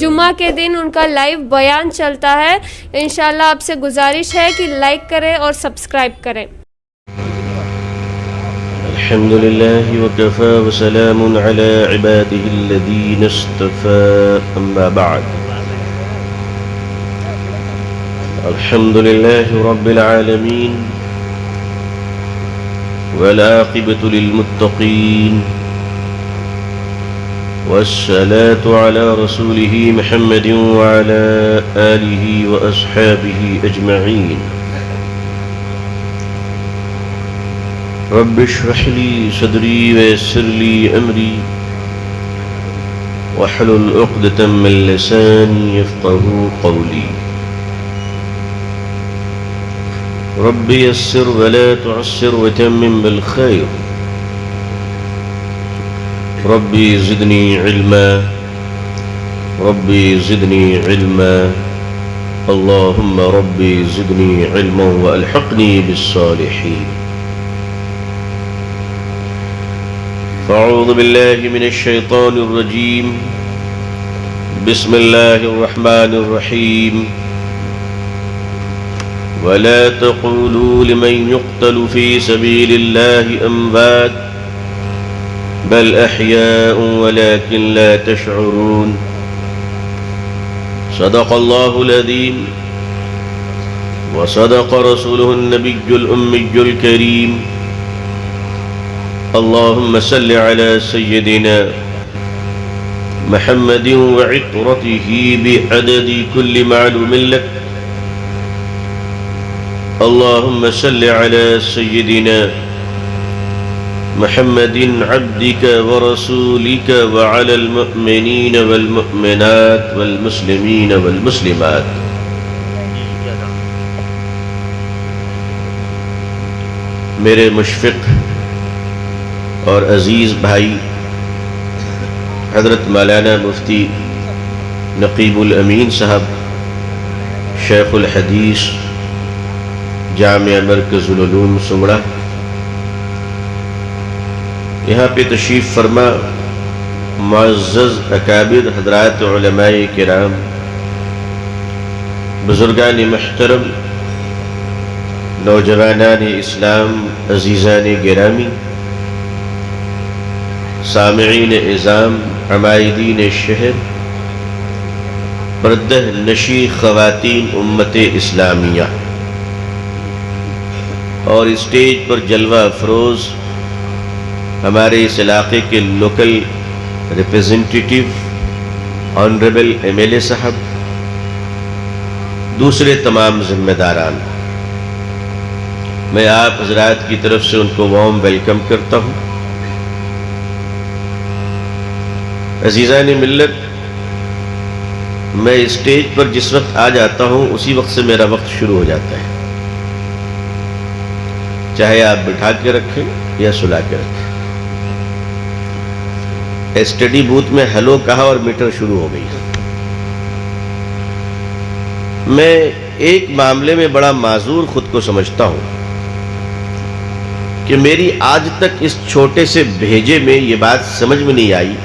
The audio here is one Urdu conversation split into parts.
جمعہ کے دن ان کا لائیو بیان چلتا ہے. انشاءاللہ آپ سے گزارش ہے کہ لائک کریں اور سبسکرائب کریں. الحمد لله وكفى وسلام على عباده الذين اصطفى أما بعد. الحمد لله رب العالمين والعاقبة للمتقين والصلاة على رسوله محمد وعلى آله وأصحابه أجمعين. رب اشرح لي صدري ويسر لي أمري واحلل عقدة من لساني يفقهوا قولي. رب يسر ولا تعسر وتمم بالخير. ربي زدني علما ربي زدني علما اللهم ربي زدني علما وألحقني بالصالحين. أعوذ بالله من الشيطان الرجيم. بسم الله الرحمن الرحيم. ولا تقولوا لمن يقتل في سبيل الله أموات بل أحياء ولكن لا تشعرون. صدق الله العظيم وصدق رسوله النبي الأمي الكريم. اللهم صل على سيدنا محمد وعطرته بعدد كل معلوم لك. اللهم صل على سيدنا محمد عبدك ورسولك وعلى المؤمنين والمؤمنات والمسلمين والمسلمات. میرے مشفق اور عزیز بھائی حضرت مولانا مفتی نقیب الامین صاحب شیخ الحدیث جامعہ مرکز العلوم سنگڑا، یہاں پہ تشریف فرما معزز اکابر حضرات علماء کرام، بزرگان محترم، نوجوانان اسلام، عزیزان گرامی، سامعین اعظام، عمائدین شہر، پردہ نشی خواتین امت اسلامیہ اور اسٹیج پر جلوہ افروز ہمارے اس علاقے کے local representative honourable M L A صاحب، دوسرے تمام ذمہ داران، میں آپ حضرات کی طرف سے ان کو وارم ویلکم کرتا ہوں. عزیزان ملت، میں اسٹیج پر جس وقت آ جاتا ہوں اسی وقت سے میرا وقت شروع ہو جاتا ہے، چاہے آپ بٹھا کے رکھیں یا سلا کے رکھیں. اسٹڈی بوتھ میں ہلو کہا اور میٹر شروع ہو گئی. میں ایک معاملے میں بڑا معذور خود کو سمجھتا ہوں کہ میری آج تک اس چھوٹے سے بھیجے میں یہ بات سمجھ میں نہیں آئی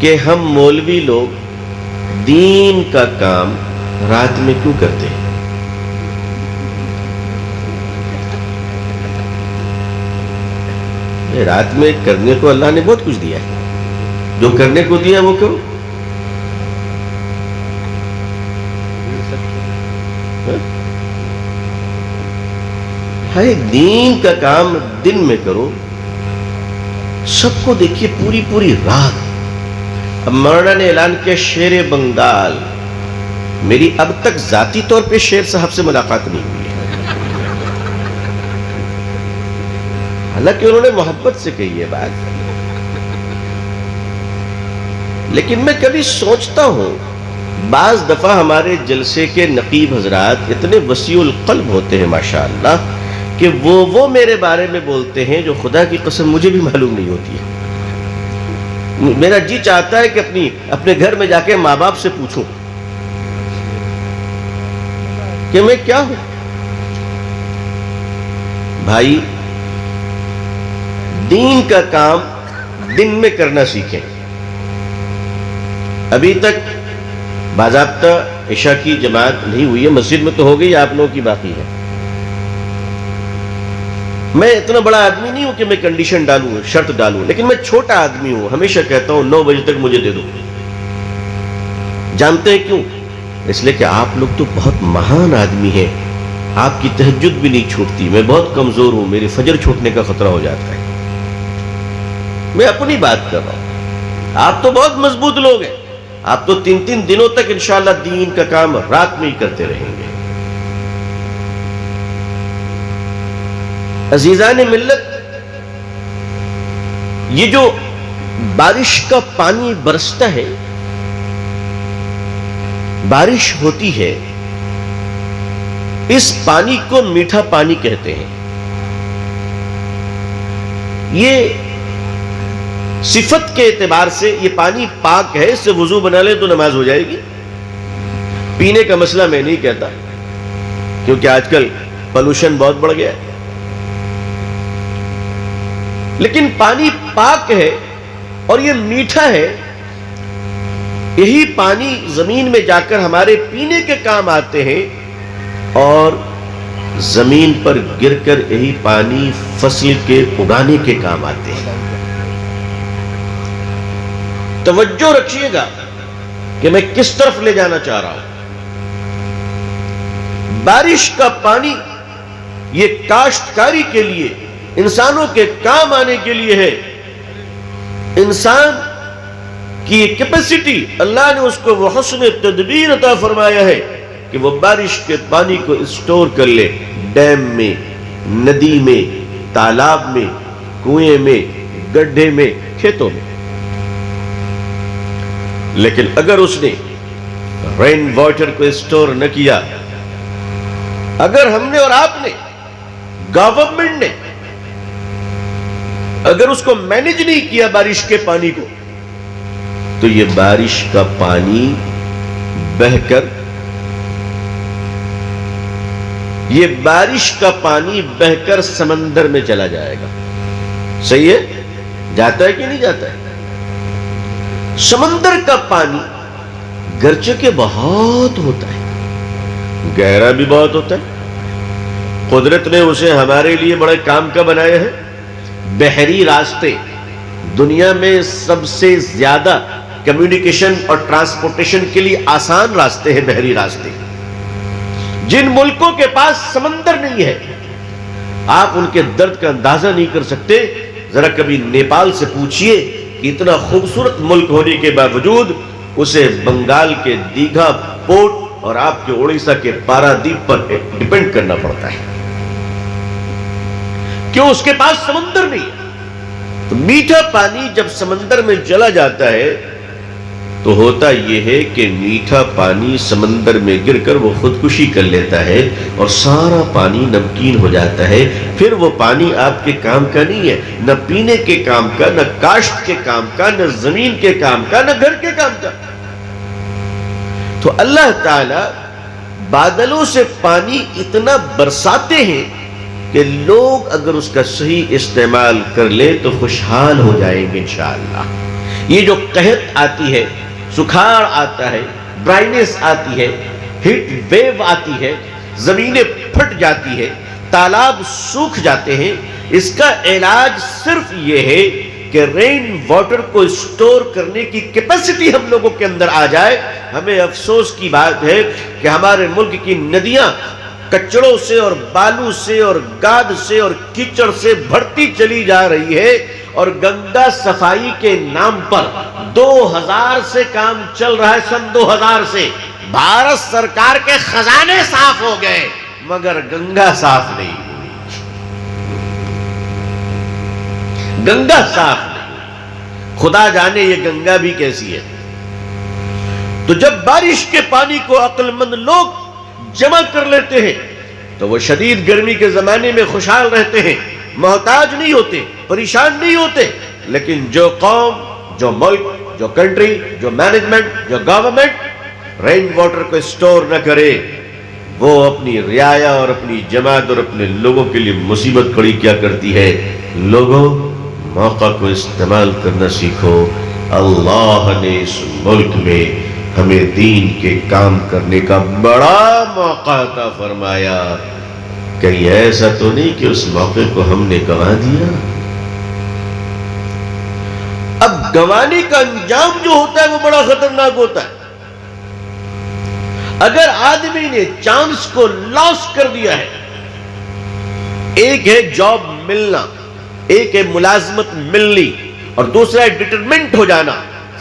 کہ ہم مولوی لوگ دین کا کام رات میں کیوں کرتے ہیں. رات میں کرنے کو اللہ نے بہت کچھ دیا ہے، جو کرنے کو دیا وہ کرو. ہے دین کا کام دن میں کرو. سب کو دیکھیے پوری رات. اب مولانا نے اعلان کیا شیر بنگال. میری اب تک ذاتی طور پہ شیر صاحب سے ملاقات نہیں ہوئی ہے، حالانکہ انہوں نے محبت سے کہی ہے بات. لیکن میں کبھی سوچتا ہوں بعض دفعہ ہمارے جلسے کے نقیب حضرات اتنے وسیع القلب ہوتے ہیں ماشاءاللہ کہ وہ میرے بارے میں بولتے ہیں جو خدا کی قسم مجھے بھی معلوم نہیں ہوتی ہے. میرا جی چاہتا ہے کہ اپنے گھر میں جا کے ماں باپ سے پوچھوں کہ میں کیا ہوں. بھائی دین کا کام دن میں کرنا سیکھیں. ابھی تک باضابطہ عشاء کی جماعت نہیں ہوئی ہے، مسجد میں تو ہو گئی، آپ لوگوں کی باقی ہے۔ میں اتنا بڑا آدمی نہیں ہوں کہ میں کنڈیشن ڈالوں، شرط ڈالوں، لیکن میں چھوٹا آدمی ہوں، ہمیشہ کہتا ہوں 9 بجے تک مجھے دے دو۔ جانتے ہیں کیوں؟ اس لیے کہ آپ لوگ تو بہت مہان آدمی ہیں، آپ کی تہجد بھی نہیں چھوٹتی، میں بہت کمزور ہوں، میری فجر چھوٹنے کا خطرہ ہو جاتا ہے۔ میں اپنی بات کر رہا ہوں، آپ تو بہت مضبوط لوگ ہیں، آپ تو 3 دنوں تک انشاءاللہ دین کا کام رات میں ہی کرتے رہیں گے۔ عزیزان ملت، یہ جو بارش کا پانی برستا ہے، بارش ہوتی ہے، اس پانی کو میٹھا پانی کہتے ہیں۔ یہ صفت کے اعتبار سے یہ پانی پاک ہے، اس سے وضو بنا لے تو نماز ہو جائے گی۔ پینے کا مسئلہ میں نہیں کہتا، کیونکہ آج کل پولوشن بہت بڑھ گیا ہے، لیکن پانی پاک ہے اور یہ میٹھا ہے۔ یہی پانی زمین میں جا کر ہمارے پینے کے کام آتے ہیں، اور زمین پر گر کر یہی پانی فصل کے اگانے کے کام آتے ہیں۔ توجہ رکھیے گا کہ میں کس طرف لے جانا چاہ رہا ہوں۔ بارش کا پانی یہ کاشتکاری کے لیے، انسانوں کے کام آنے کے لیے ہے۔ انسان کی یہ کیپیسٹی، اللہ نے اس کو وہ حسن تدبیر عطا فرمایا ہے کہ وہ بارش کے پانی کو اسٹور کر لے، ڈیم میں، ندی میں، تالاب میں، کنویں میں، گڈھے میں، کھیتوں میں۔ لیکن اگر اس نے رین واٹر کو اسٹور نہ کیا، اگر ہم نے اور آپ نے، گورنمنٹ نے اگر اس کو مینج نہیں کیا بارش کے پانی کو، تو یہ بارش کا پانی بہہ کر، یہ بارش کا پانی بہہ کر سمندر میں چلا جائے گا۔ صحیح ہے؟ جاتا ہے کہ نہیں جاتا ہے؟ سمندر کا پانی گرچہ کہ بہت ہوتا ہے، گہرا بھی بہت ہوتا ہے، قدرت نے اسے ہمارے لیے بڑے کام کا بنایا ہے۔ بحری راستے، دنیا میں سب سے زیادہ کمیونیکیشن اور ٹرانسپورٹیشن کے لیے آسان راستے ہیں بحری راستے۔ جن ملکوں کے پاس سمندر نہیں ہے، آپ ان کے درد کا اندازہ نہیں کر سکتے۔ ذرا کبھی نیپال سے پوچھئے کہ اتنا خوبصورت ملک ہونے کے باوجود اسے بنگال کے دیگھا پورٹ اور آپ کے اڑیسہ کے پارادیپ پر ڈیپینڈ کرنا پڑتا ہے۔ کیوں؟ اس کے پاس سمندر نہیں ہے۔ تو میٹھا پانی جب سمندر میں چلا جاتا ہے تو ہوتا یہ ہے کہ میٹھا پانی سمندر میں گر کر وہ خودکشی کر لیتا ہے اور سارا پانی نمکین ہو جاتا ہے۔ پھر وہ پانی آپ کے کام کا نہیں ہے، نہ پینے کے کام کا، نہ کاشت کے کام کا، نہ زمین کے کام کا، نہ گھر کے کام کا۔ تو اللہ تعالی بادلوں سے پانی اتنا برساتے ہیں کہ لوگ اگر اس کا صحیح استعمال کر لے تو خوشحال ہو جائیں گے انشاءاللہ۔ یہ جو قحط آتی ہے، سکھاڑ آتا ہے، ڈرائنس آتی ہے، ہیٹ ویو آتی ہے، زمینیں پھٹ جاتی ہے، تالاب سوکھ جاتے ہیں، اس کا علاج صرف یہ ہے کہ رین واٹر کو اسٹور کرنے کی کیپیسٹی ہم لوگوں کے اندر آ جائے۔ ہمیں افسوس کی بات ہے کہ ہمارے ملک کی ندیاں کچڑوں سے اور بالو سے اور گاد سے اور کیچڑ سے بھرتی چلی جا رہی ہے، اور گنگا صفائی کے نام پر 2000 سے کام چل رہا ہے۔ سن 2000 سے بھارت سرکار کے خزانے صاف ہو گئے، مگر گنگا صاف نہیں ہوئی، گنگا صاف نہیں۔ خدا جانے یہ گنگا بھی کیسی ہے۔ تو جب بارش کے پانی کو عقل مند لوگ جمع کر لیتے ہیں تو وہ شدید گرمی کے زمانے میں خوشحال رہتے ہیں، محتاج نہیں ہوتے، پریشان نہیں ہوتے۔ لیکن جو قوم، جو ملک، جو کنٹری، جو مینجمنٹ، جو گورنمنٹ رین واٹر کو اسٹور نہ کرے، وہ اپنی رعایا اور اپنی جماعت اور اپنے لوگوں کے لیے مصیبت کھڑی کیا کرتی ہے۔ لوگوں، موقع کو استعمال کرنا سیکھو، اللہ نے اس ملک میں ہمیں دین کے کام کرنے کا بڑا موقع عطا فرمایا. کہیں ایسا تو نہیں کہ اس موقع کو ہم نے گنوا دیا؟ اب گنوانے کا انجام جو ہوتا ہے وہ بڑا خطرناک ہوتا ہے. اگر آدمی نے چانس کو لاس کر دیا ہے، ایک ہے جاب ملنا، ایک ہے ملازمت ملنی، اور دوسرا ہے ڈٹرمنٹ ہو جانا،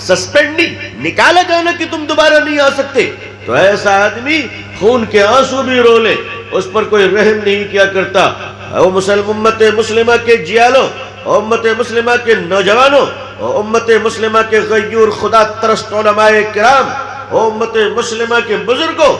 سسپینڈ نہیں، نکالا جانا کہ تم دوبارہ نہیں آ سکتے، تو ایسا آدمی خون کے آنسو بھی رو لے، اس پر کوئی رحم نہیں کیا کرتا. او امت مسلمہ کے جیالوں، امت مسلمہ کے نوجوانوں، امت مسلمہ کے غیور خدا ترست علماء کرام، امت مسلمہ کے بزرگوں،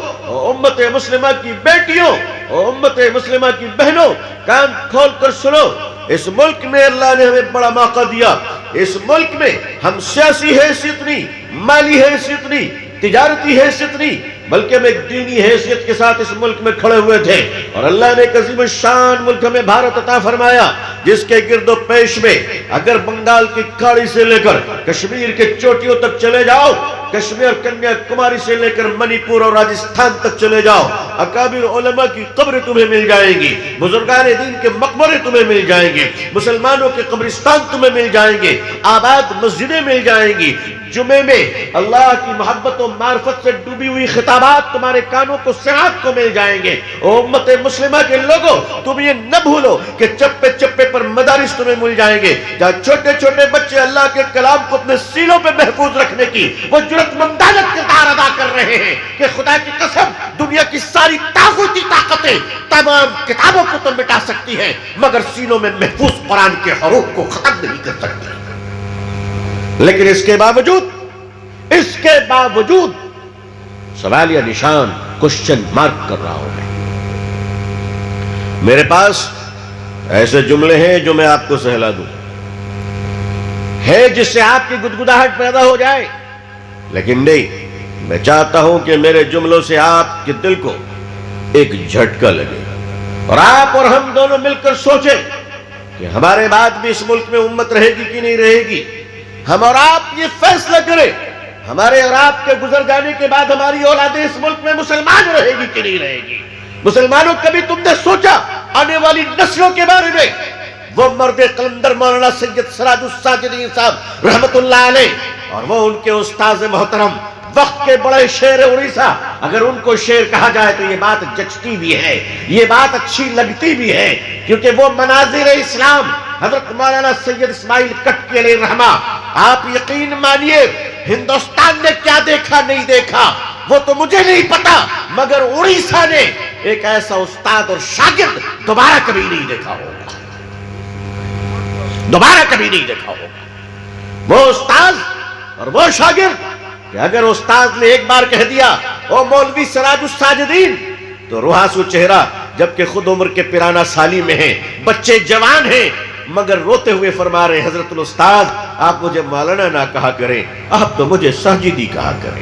امت مسلمہ کی بیٹیوں، امت مسلمہ کی بہنوں، کان کھول کر سنو. اس ملک میں اللہ نے ہمیں بڑا موقع دیا. اس ملک میں ہم سیاسی حیثیت نہیں، مالی حیثیت نہیں، تجارتی حیثیت نہیں، بلکہ ہم ایک دینی حیثیت کے ساتھ اس ملک میں کھڑے ہوئے تھے. اور اللہ نے ایک عظیم الشان ملک ہمیں بھارت عطا فرمایا، جس کے گرد و پیش میں اگر بنگال کی کھاڑی سے لے کر کشمیر کے چوٹیوں تک چلے جاؤ، کشمیر کنیا کماری سے لے کر منی پور اور راجستھان تک چلے جاؤ، اکابر علماء کی قبر تمہیں مل جائیں گی، بزرگان دین کے مقبرے تمہیں مل جائیں گے، مسلمانوں کے قبرستان تمہیں مل جائیں گے، آباد مسجدیں مل جائیں گی. جمعے میں اللہ کی محبت و معرفت سے ڈوبی ہوئی خطابات تمہارے کانوں کو سماعت کو مل جائیں گے. او امت مسلمہ کے لوگوں، تم یہ نہ بھولو کہ چپے چپے پر مدارس تمہیں مل جائیں گے، جہاں چھوٹے چھوٹے بچے اللہ کے کلام کو اپنے سینوں پہ محفوظ رکھنے کی وہ جرأت مندانہ کردار ادا کر رہے ہیں کہ خدا کی قسم دنیا کی ساری طاغوتی طاقتیں تمام کتابوں کو تو مٹا سکتی ہیں، مگر سینوں میں محفوظ قرآن کے حروف کو ختم نہیں کر سکتی. لیکن اس کے باوجود سوالیہ نشان، کوشچن مارک کر رہا ہوں میں. میرے پاس ایسے جملے ہیں جو میں آپ کو سہلا دوں، ہے جس سے آپ کی گدگداہٹ پیدا ہو جائے، لیکن نہیں، میں چاہتا ہوں کہ میرے جملوں سے آپ کے دل کو ایک جھٹکا لگے، اور آپ اور ہم دونوں مل کر سوچیں کہ ہمارے بعد بھی اس ملک میں امت رہے گی کہ نہیں رہے گی. ہم اور آپ یہ فیصلہ کریں، ہمارے اور آپ کے گزر جانے کے بعد ہماری اولادیں اس ملک میں مسلمان رہے گی کہ نہیں رہے گی. مسلمانوں، کبھی تم نے سوچا آنے والی نسلوں کے بارے میں؟ وہ مرد قلندر مولانا سید سراج الساجدین صاحب رحمت اللہ علیہ، اور وہ ان کے استاذ محترم، وقت کے بڑے شعر اڑیسہ، اگر ان کو شعر کہا جائے تو یہ بات جچتی بھی ہے، یہ بات اچھی لگتی بھی ہے، کیونکہ وہ مناظر اسلام حضرت مولانا سید اسماعیل کٹکی علیہ الرحمہ، آپ یقین مانیے ہندوستان نے کیا دیکھا نہیں دیکھا وہ تو مجھے نہیں پتا، مگر اڑیسہ نے ایک ایسا استاد اور شاگرد دوبارہ کبھی نہیں دیکھا ہوگا، دوبارہ کبھی نہیں دیکھا ہوگا. وہ استاد اور وہ شاگرد کہ اگر استاد نے ایک بار کہہ دیا او مولوی سراج الساجدین، تو روحاسو چہرہ، جبکہ خود عمر کے پرانا سالی میں ہیں، بچے جوان ہیں، مگر روتے ہوئے فرما رہے حضرت الاستاذ آپ مجھے مولانا نہ کہا کریں، آپ تو مجھے ساجدی کہا کریں.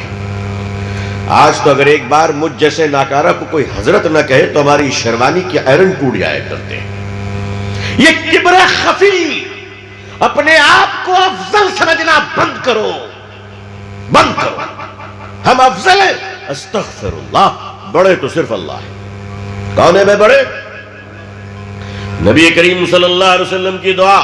آج تو اگر ایک بار مجھ جیسے ناکارہ کو کوئی حضرت نہ کہے تو ہماری شیروانی کی آئرن ٹوٹ جایا کرتے ہیں. یہ کبر خفی، اپنے آپ کو افضل سمجھنا بند کرو، بند کرو. ہم افضل ہیں، استغفر اللہ، بڑے تو صرف اللہ ہے. کون ہے میں بڑے؟ نبی کریم صلی اللہ علیہ وسلم کی دعا،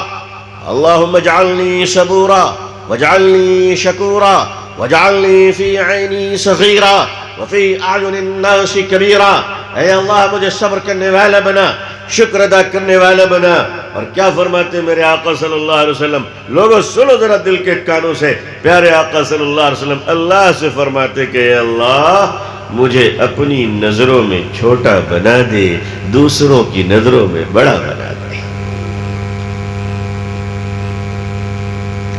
اللہم اجعلنی صبورا واجعلنی شکورا واجعلنی فی عینی صغیرا وفی اعین الناس کبیرا. اے اللہ مجھے صبر کرنے والا بنا، شکر ادا کرنے والا بنا. اور کیا فرماتے میرے آقا صلی اللہ علیہ وسلم؟ لوگوں سنو ذرا دل کے کانوں سے، پیارے آقا صلی اللہ علیہ وسلم اللہ سے فرماتے کہ اے اللہ مجھے اپنی نظروں میں چھوٹا بنا دے، دوسروں کی نظروں میں بڑا بنا دے.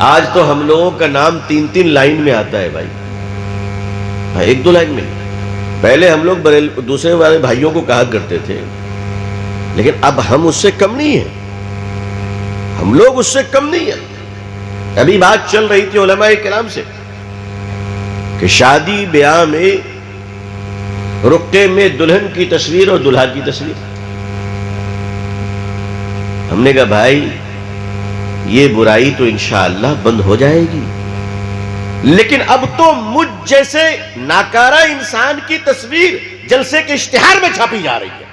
آج تو ہم لوگوں کا نام 3 لائن میں آتا ہے بھائی، 1-2 لائن میں. پہلے ہم لوگ دوسرے والے بھائیوں کو کہا کرتے تھے، لیکن اب ہم اس سے کم نہیں ہیں، ہم لوگ اس سے کم نہیں ہیں. ابھی بات چل رہی تھی علماء کرام سے کہ شادی بیاہ میں رقعے میں دلہن کی تصویر اور دلہا کی تصویر. ہم نے کہا بھائی یہ برائی تو انشاءاللہ بند ہو جائے گی، لیکن اب تو مجھ جیسے ناکارہ انسان کی تصویر جلسے کے اشتہار میں چھاپی جا رہی ہے.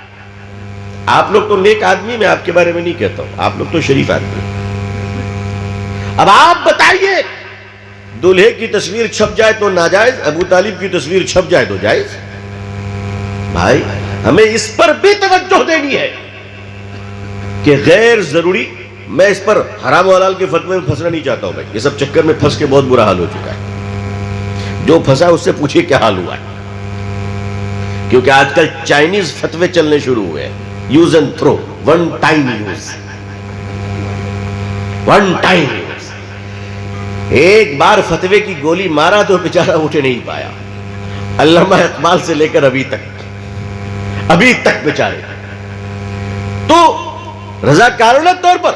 آپ لوگ تو نیک آدمی، میں آپ کے بارے میں نہیں کہتا ہوں، آپ لوگ تو شریف آدمی. اب آپ بتائیے، دولہے کی تصویر چھپ جائے تو ناجائز، ابو طالب کی تصویر چھپ جائے تو جائز؟ بھائی ہمیں اس پر بھی توجہ دینی ہے کہ غیر ضروری، میں اس پر حرام و حلال کے فتوے میں پھنسنا نہیں چاہتا ہوں بھائی، یہ سب چکر میں پھنس کے بہت برا حال ہو چکا ہے. جو پھنسا اس سے پوچھیے کیا حال ہوا ہے، کیونکہ آج کل چائنیز فتوے چلنے شروع ہوئے ہیں. Use and through, one time use, one time use. ایک بار فتوے کی گولی مارا تو بیچارہ اٹھ نہیں پایا. علامہ اقبال سے لے کر ابھی تک بیچارے. تو رضاکارانہ طور پر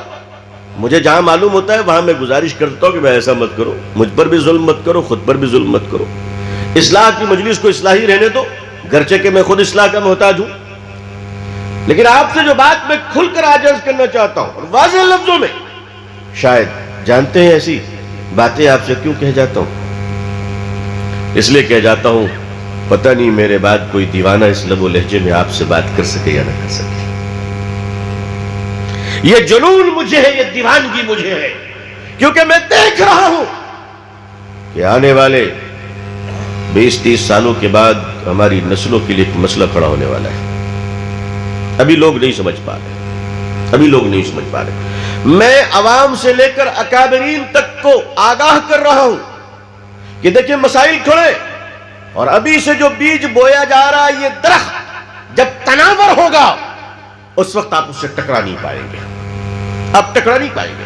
مجھے جہاں معلوم ہوتا ہے وہاں میں گزارش کرتا ہوں کہ میں ایسا مت کرو، مجھ پر بھی ظلم مت کرو، خود پر بھی ظلم مت کرو. اصلاح کی مجلس کو اصلاحی رہنے دو، گرچہ کہ میں خود اصلاح کا محتاج ہوں. لیکن آپ سے جو بات میں کھل کر آج عرض کرنا چاہتا ہوں اور واضح لفظوں میں، شاید جانتے ہیں ایسی باتیں آپ سے کیوں کہہ جاتا ہوں؟ اس لیے کہہ جاتا ہوں پتہ نہیں میرے بعد کوئی دیوانہ اس لب و لہجے میں آپ سے بات کر سکے یا نہ کر سکے. یہ جنون مجھے ہے، یہ دیوانگی مجھے ہے، کیونکہ میں دیکھ رہا ہوں کہ آنے والے 20-30 سالوں کے بعد ہماری نسلوں کے لیے ایک مسئلہ کھڑا ہونے والا ہے. ابھی لوگ نہیں سمجھ پا رہے. میں عوام سے لے کر اکابرین تک کو آگاہ کر رہا ہوں کہ دیکھیں مسائل کھڑے، اور ابھی سے جو بیج بویا جا رہا ہے، یہ درخت جب تناور ہوگا اس وقت آپ اس سے ٹکرا نہیں پائیں گے. آپ ٹکرا نہیں پائیں گے.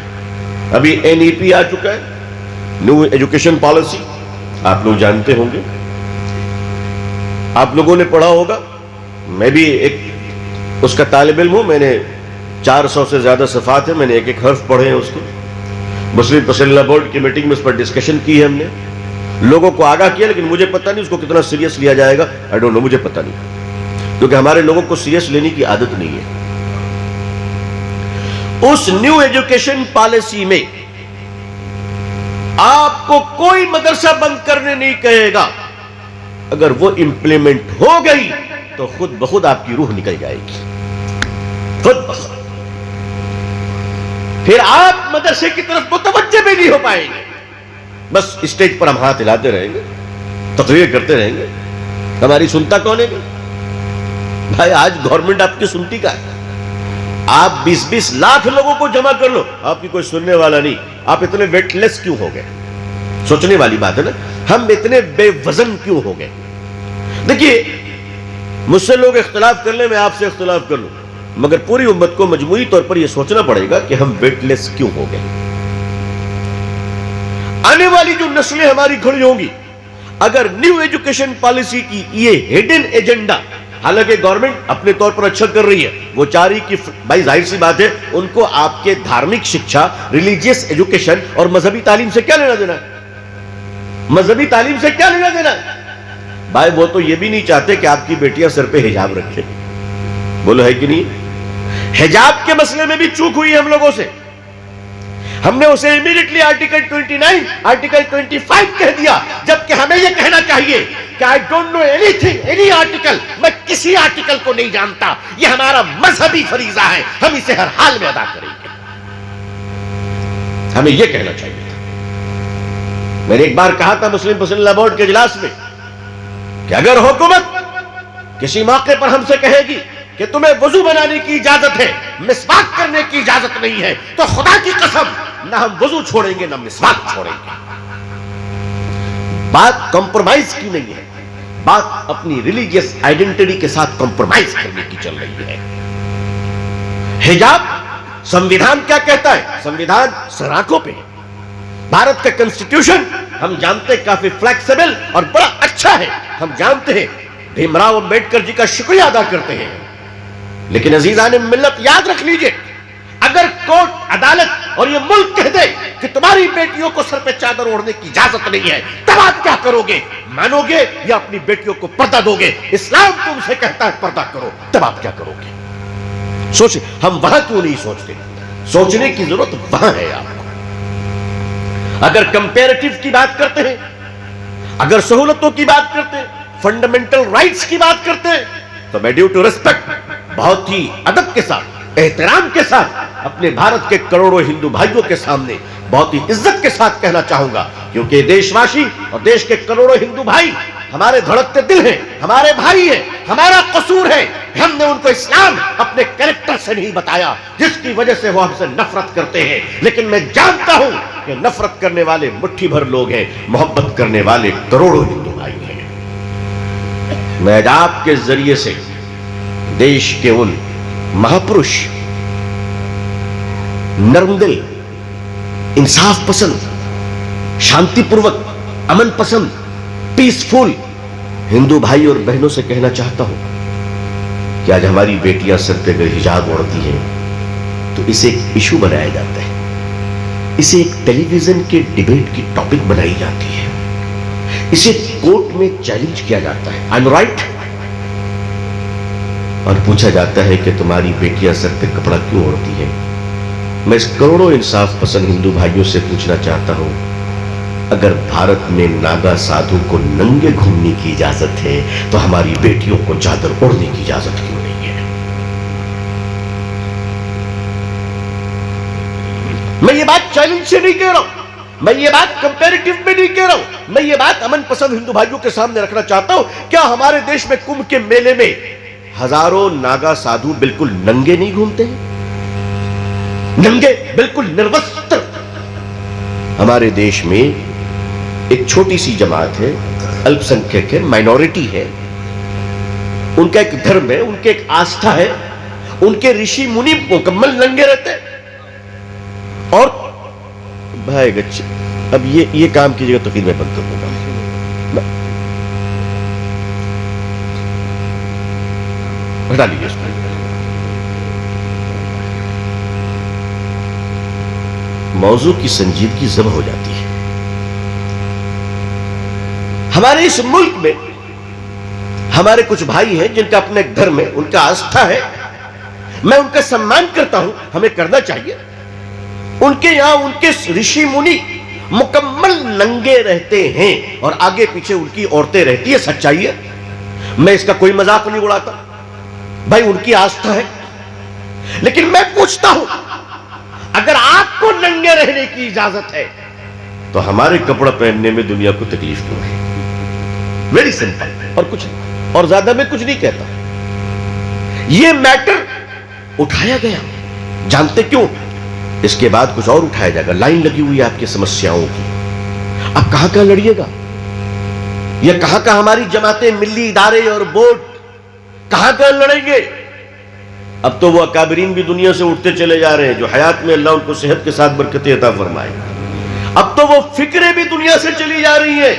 ابھی NEP آ چکا ہے، نیو ایجوکیشن پالیسی، آپ لوگ جانتے ہوں گے، آپ لوگوں نے پڑھا ہوگا. میں بھی ایک اس کا طالب علم ہوں. میں نے 400 سے زیادہ صفحات ہیں، میں نے ایک حرف پڑھے ہیں اس کے. مسلم پسندیدہ بورڈ کی میٹنگ میں اس پر ڈسکشن کی ہے، ہم نے لوگوں کو آگاہ کیا، لیکن مجھے پتہ نہیں اس کو کتنا سیریس لیا جائے گا. I don't know، مجھے پتہ نہیں، کیونکہ ہمارے لوگوں کو سیریس لینے کی عادت نہیں ہے. اس نیو ایجوکیشن پالیسی میں آپ کو کوئی مدرسہ بند کرنے نہیں کہے گا. اگر وہ امپلیمنٹ ہو گئی تو خود بخود آپ کی روح نکل جائے گی، خود بخود. پھر آپ مدرسے کی طرف متوجہ بھی نہیں ہو پائیں گے. بس اسٹیج پر ہم ہاتھ ہلاتے رہیں گے، تقریر کرتے رہیں گے. ہماری سنتا کون ہے بھائی؟ آج گورنمنٹ آپ کی سنتی کا ہے. آپ 20-20 لاکھ لوگوں کو جمع کر لو، آپ کی کوئی سننے والا نہیں. آپ اتنے ویٹ لیس کیوں ہو گئے؟ سوچنے والی بات ہے نا. ہم اتنے بے وزن کیوں ہو گئے؟ دیکھیے، مجھ سے لوگ اختلاف کر لیں، میں آپ سے اختلاف کر لوں، مگر پوری امت کو مجموعی طور پر یہ سوچنا پڑے گا کہ ہم ویٹ لیس کیوں ہو گئے. آنے والی جو نسلیں ہماری کھڑی ہوں گی، اگر نیو ایجوکیشن پالیسی کی یہ ہڈن ایجنڈا، حالانکہ گورنمنٹ اپنے طور پر اچھا کر رہی ہے، وہ چاہ رہی کہ بھائی ظاہر سی بات ہے ان کو آپ کے دھارمک شکشا، ریلیجیس ایجوکیشن اور مذہبی تعلیم سے کیا لینا دینا ہے؟ مذہبی تعلیم سے کیا لینا دینا ہے؟ بھائی وہ تو یہ بھی نہیں چاہتے کہ آپ کی بیٹیاں سر پہ حجاب رکھیں. بولو ہے کہ نہیں؟ حجاب کے مسئلے میں بھی چوک ہوئی ہے ہم لوگوں سے. ہم نے اسے امیڈیٹلی آرٹیکل 29 آرٹیکل 25 کہہ دیا، جبکہ ہمیں یہ کہنا چاہیے کہ I don't know anything, any article، میں کسی آرٹیکل کو نہیں جانتا. یہ ہمارا مذہبی فریضہ ہے، ہم اسے ہر حال میں ادا کریں گے. ہمیں یہ کہنا چاہیے تھا. میں نے ایک بار کہا تھا مسلم پسندیدہ بورڈ کے اجلاس میں کہ اگر حکومت کسی موقع پر ہم سے کہے گی کہ تمہیں وضو بنانے کی اجازت ہے، مسواک کرنے کی اجازت نہیں ہے، تو خدا کی قسم نہ ہم وضو چھوڑیں گے نہ مسواک چھوڑیں گے. بات کمپرومائز کی نہیں ہے، بات اپنی ریلیجیس آئیڈینٹی کے ساتھ کمپرومائز کرنے کی چل رہی ہے. حجاب، سنویدھان کیا کہتا ہے؟ سنویدھان سراکوں پہ ہے. بھارت کا کنسٹیٹیوشن ہم جانتے ہیں کافی فلیکسیبل اور بڑا اچھا ہے. ہم جانتے ہیں، بھیم راؤ امبیڈکر جی کا شکریہ ادا کرتے ہیں. لیکن عزیزان ملت یاد رکھ لیجئے، اگر کورٹ، عدالت اور یہ ملک کہہ دے کہ تمہاری بیٹیوں کو سر پہ چادر اوڑھنے کی اجازت نہیں ہے، تب آپ کیا کرو گے؟ مانو گے یا اپنی بیٹیوں کو پردہ دو گے؟ اسلام تم سے کہتا ہے پردہ کرو، تب آپ کیا کرو گے؟ سوچیں. ہم وہاں کیوں نہیں سوچتے؟ سوچنے کی ضرورت وہاں ہے آپ کو. اگر کمپیریٹیو کی بات کرتے ہیں اگر سہولتوں کی بات کرتے ہیں، فنڈامنٹل رائٹس کی بات کرتے ہیں، تو میں ڈیو ٹو ریسپیکٹ بہت ہی ادب کے ساتھ، احترام کے ساتھ اپنے بھارت کے کروڑوں ہندو بھائیوں کے سامنے بہت ہی عزت کے ساتھ کہنا چاہوں گا، کیونکہ دیش واشی اور دیش کے کروڑوں ہندو بھائی ہمارے دھڑکتے دل ہیں، ہمارے بھائی ہیں، ہمارا قصور ہے ہم نے ان کو اسلام اپنے کریکٹر سے نہیں بتایا، جس کی وجہ سے وہ ہم سے نفرت کرتے ہیں۔ لیکن میں جانتا ہوں کہ نفرت کرنے والے مٹھی بھر لوگ ہیں، محبت کرنے والے کروڑوں ہندو بھائی ہیں۔ میں آپ کے ذریعے سے دیش کے ان مہاپرش، نرم دل، انصاف پسند، شانتی پوروک، امن پسند، پیسفل ہندو بھائی اور بہنوں سے کہنا چاہتا ہوں کہ آج ہماری بیٹیاں سر پہ اگر حجاب اوڑھتی ہیں تو اسے ایک ایشو بنایا جاتا ہے، اسے ایک ٹیلی ویژن کے ڈیبیٹ کی ٹاپک بنائی جاتی ہے، اسے کورٹ میں چیلنج کیا جاتا ہے، آئی ایم رائٹ، اور پوچھا جاتا ہے کہ تمہاری بیٹیاں سر پہ کپڑا کیوں اوڑھتی ہیں۔ میں اس کروڑوں انصاف پسند ہندو بھائیوں سے پوچھنا چاہتا ہوں، اگر بھارت میں ناگا سادھو کو ننگے گھومنے کی اجازت ہے تو ہماری بیٹیوں کو چادر اوڑھنے کی اجازت کیوں نہیں ہے؟ میں یہ بات چیلنج سے نہیں کہہ رہا ہوں، میں یہ بات کمپیریٹیو میں نہیں کہہ رہا ہوں، میں یہ بات امن پسند ہندو بھائیوں کے سامنے رکھنا چاہتا ہوں۔ کیا ہمارے دیش میں کمبھ کے میلے میں ہزاروں ناگا سادھو بالکل ننگے نہیں گھومتے ہیں؟ ننگے، بالکل نروستر۔ ہمارے دیش میں ایک چھوٹی سی جماعت ہے، الپ سنکھیک ہے، مائنورٹی ہے، ان کا ایک دھرم ہے، ان کے ایک آستھا ہے، ان کے رشی منی مکمل ننگے رہتے ہیں۔ اور بھائی گچ اب یہ کام کیجیے گا تو پھر میں بند کر دوں گا۔ ہٹا لیجیے اس کو۔ موضوع کی سنجیدگی ضبط ہو جاتی ہے۔ ہمارے اس ملک میں ہمارے کچھ بھائی ہیں جن کا اپنا ایک دھرم ہے، ان کا آستھا ہے، میں ان کا سمان کرتا ہوں، ہمیں کرنا چاہیے۔ ان کے یہاں ان کے رشی منی مکمل ننگے رہتے ہیں اور آگے پیچھے ان کی عورتیں رہتی ہے، سچائی ہے، میں اس کا کوئی مذاق نہیں اڑاتا، بھائی ان کی آستھا ہے۔ لیکن میں پوچھتا ہوں، اگر آپ کو ننگے رہنے کی اجازت ہے تو ہمارے کپڑا پہننے میں دنیا کو تکلیف کیوں ہے؟ ویری سمپل، اور کچھ نہیں، اور زیادہ میں کچھ نہیں کہتا۔ یہ میٹر اٹھایا گیا، جانتے کیوں؟ اس کے بعد کچھ اور اٹھایا جائے گا، لائن لگی ہوئی ہے آپ کی سمسیاؤں کی۔ اب کہاں کہاں لڑیے گا؟ یہ کہاں کہاں ہماری جماعتیں، ملی ادارے اور بورڈ کہاں کہاں لڑیں گے؟ اب تو وہ اکابرین بھی دنیا سے اٹھتے چلے جا رہے ہیں، جو حیات میں اللہ ان کو صحت کے ساتھ برکت عطا فرمائے۔ اب تو وہ فکریں بھی دنیا سے چلی جا رہی ہیں۔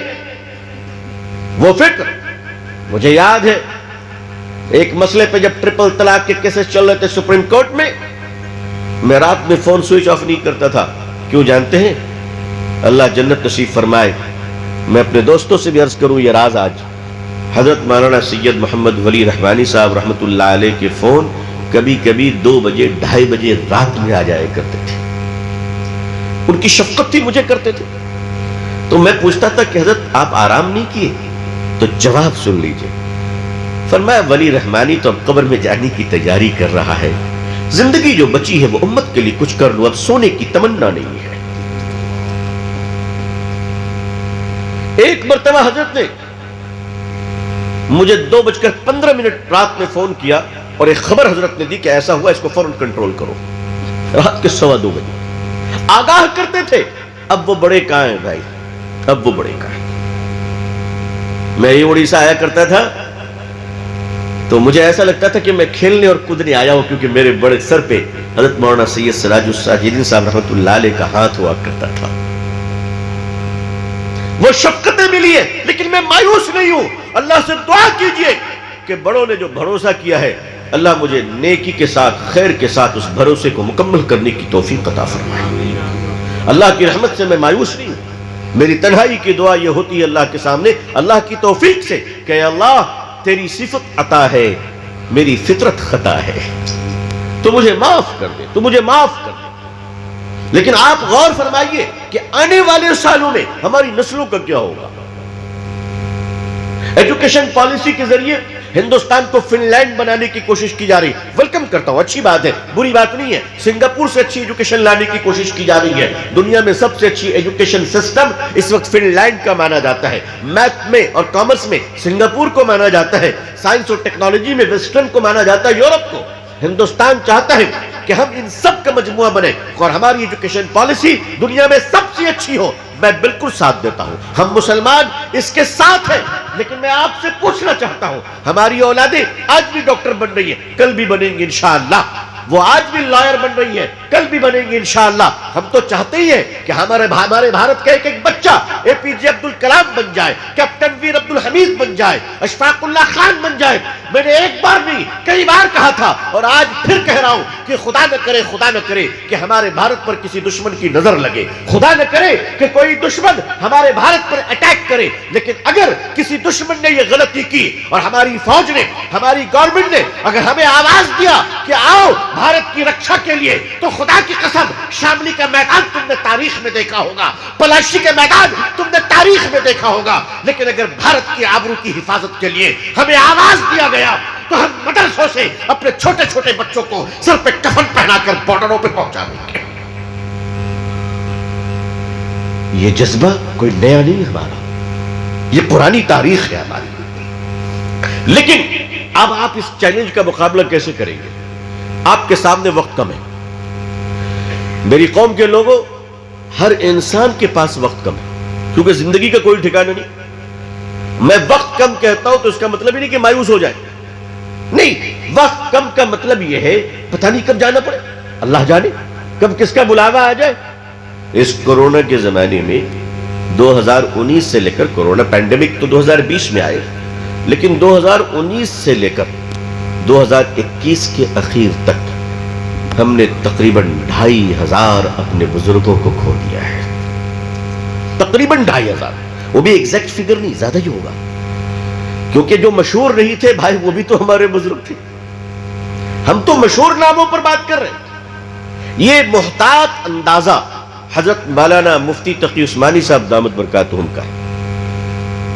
وہ فکر، مجھے یاد ہے ایک مسئلے پہ جب ٹرپل طلاق کے کیسز چل رہے تھے سپریم کورٹ میں رات میں فون سوئچ آف نہیں کرتا تھا۔ کیوں جانتے ہیں؟ اللہ جنت نصیب فرمائے، میں اپنے دوستوں سے بھی عرض کروں یہ راز آج، حضرت مولانا سید محمد ولی رحمانی صاحب رحمت اللہ علیہ کے فون کبھی کبھی 2 بجے 2:30 بجے رات میں آ جائے کرتے تھے، ان کی شفقت تھی، مجھے کرتے تھے۔ تو میں پوچھتا تھا کہ حضرت آپ آرام نہیں کیے؟ تو جواب سن لیجئے، فرمایا ولی رحمانی تو اب قبر میں جانے کی تیاری کر رہا ہے، زندگی جو بچی ہے وہ امت کے لیے کچھ کر لو، اب سونے کی تمنا نہیں ہے۔ ایک مرتبہ حضرت نے مجھے 2:15 رات میں فون کیا اور ایک خبر حضرت نے دی کہ ایسا ہوا، اس کو فوراً کنٹرول کرو، رات کے 2:15 بجے آگاہ کرتے تھے۔ اب وہ بڑے کہاں ہیں بھائی، اب وہ بڑے کہاں ہیں؟ میں یہ اڑیسہ آیا کرتا تھا تو مجھے ایسا لگتا تھا کہ میں کھیلنے اور کودنے آیا ہوں، کیونکہ میرے بڑے سر پہ حضرت مولانا سید سراج الساجدین صاحب رحمۃ اللہ علیہ کا ہاتھ ہوا کرتا تھا۔ وہ شفقتیں ملی ہیں، لیکن میں مایوس نہیں ہوں۔ اللہ سے دعا کیجئے کہ بڑوں نے جو بھروسہ کیا ہے، اللہ مجھے نیکی کے ساتھ، خیر کے ساتھ اس بھروسے کو مکمل کرنے کی توفیق عطا فرمائے۔ اللہ کی رحمت سے میں مایوس نہیں ہوں۔ میری تنہائی کی دعا یہ ہوتی ہے اللہ کے سامنے، اللہ کی توفیق سے، کہ اللہ تیری صفت عطا ہے، میری فطرت خطا ہے، تو مجھے معاف کر دے، تو مجھے معاف کر دے۔ لیکن آپ غور فرمائیے کہ آنے والے سالوں میں ہماری نسلوں کا کیا ہوگا؟ ایجوکیشن پالیسی کے ذریعے ہندوستان کو فن لینڈ بنانے کی کوشش کی جا رہی ہے. ویلکم کرتا ہوں, اچھی بات ہے, بری بات نہیں ہے. سنگاپور سے اچھی ایجوکیشن لانے کی کوشش کی جا رہی ہے. دنیا میں سب سے اچھی ایجوکیشن سسٹم اس وقت فن لینڈ کا مانا جاتا ہے. میتھ میں اور کامرس میں سنگاپور کو مانا جاتا ہے. سائنس اور ٹیکنالوجی میں ویسٹرن کو مانا جاتا ہے, یورپ کو. ہندوستان چاہتا ہے کہ ہم ان سب کا مجموعہ بنے اور ہماری ایجوکیشن پالیسی دنیا میں سب سے اچھی ہو. میں بالکل ساتھ دیتا ہوں, ہم مسلمان اس کے ساتھ ہیں. لیکن میں آپ سے پوچھنا چاہتا ہوں, ہماری اولادیں آج بھی ڈاکٹر بن رہی ہیں, کل بھی بنیں گی انشاءاللہ. وہ آج بھی لائر بن رہی ہے, کل بھی بنیں گی انشاءاللہ. ہم تو چاہتے ہی ہیں کہ ہمارے بھارت کا ایک ایک بچہ اے پی جے عبد الکلام بن جائے, کیپٹن ویر عبد الحمید بن جائے, اشفاق اللہ خان بن جائے. میں نے ایک بار نہیں کئی بار کہا تھا اور آج پھر کہہ رہا ہوں کہ خدا نہ کرے کہ ہمارے بھارت پر کسی دشمن کی نظر لگے. خدا نہ کرے کہ کوئی دشمن ہمارے بھارت پر اٹیک کرے. لیکن اگر کسی دشمن نے یہ غلطی کی اور ہماری فوج نے, ہماری گورنمنٹ نے اگر ہمیں آواز دیا کہ آؤ بھارت کی رکشا کے لیے, تو خدا کی قسم شاملی کا میدان تم نے تاریخ میں دیکھا ہوگا, پلاشی کے میدان تم نے تاریخ میں دیکھا ہوگا. لیکن اگر بھارت کی آبرو کی حفاظت کے لیے ہمیں آواز دیا گیا تو ہم مدرسوں سے اپنے چھوٹے چھوٹے بچوں کو سر پہ کفن پہنا کر بارڈروں پہ پہنچا دیں گے. یہ جذبہ کوئی نیا نہیں ہے ہمارا, یہ پرانی تاریخ ہے ہماری. لیکن اب آپ اس چیلنج کا مقابلہ کیسے کریں گے؟ آپ کے سامنے وقت کم ہے. میری قوم کے لوگوں, ہر انسان کے پاس وقت کم ہے, کیونکہ زندگی کا کوئی ٹھکانہ نہیں. میں وقت کم کہتا ہوں تو اس کا مطلب ہی نہیں کہ مایوس ہو جائے. نہیں, وقت کم کا مطلب یہ ہے پتہ نہیں کب جانا پڑے, اللہ جانے کب کس کا بلاوا آ جائے. اس کورونا کے زمانے میں 2019 سے لے کر, کورونا پینڈیمک تو 2020 میں آئے, لیکن 2019 سے لے کر 2021 کے اخیر تک ہم نے تقریباً 2500 اپنے بزرگوں کو کھو دیا ہے. تقریباً 2500, وہ بھی ایگزیکٹ فگر نہیں, زیادہ ہی ہوگا, کیونکہ جو مشہور نہیں تھے بھائی وہ بھی تو ہمارے بزرگ تھے. ہم تو مشہور ناموں پر بات کر رہے ہیں. یہ محتاط اندازہ حضرت مولانا مفتی تقی عثمانی صاحب دامت برکاتہم کا ہے.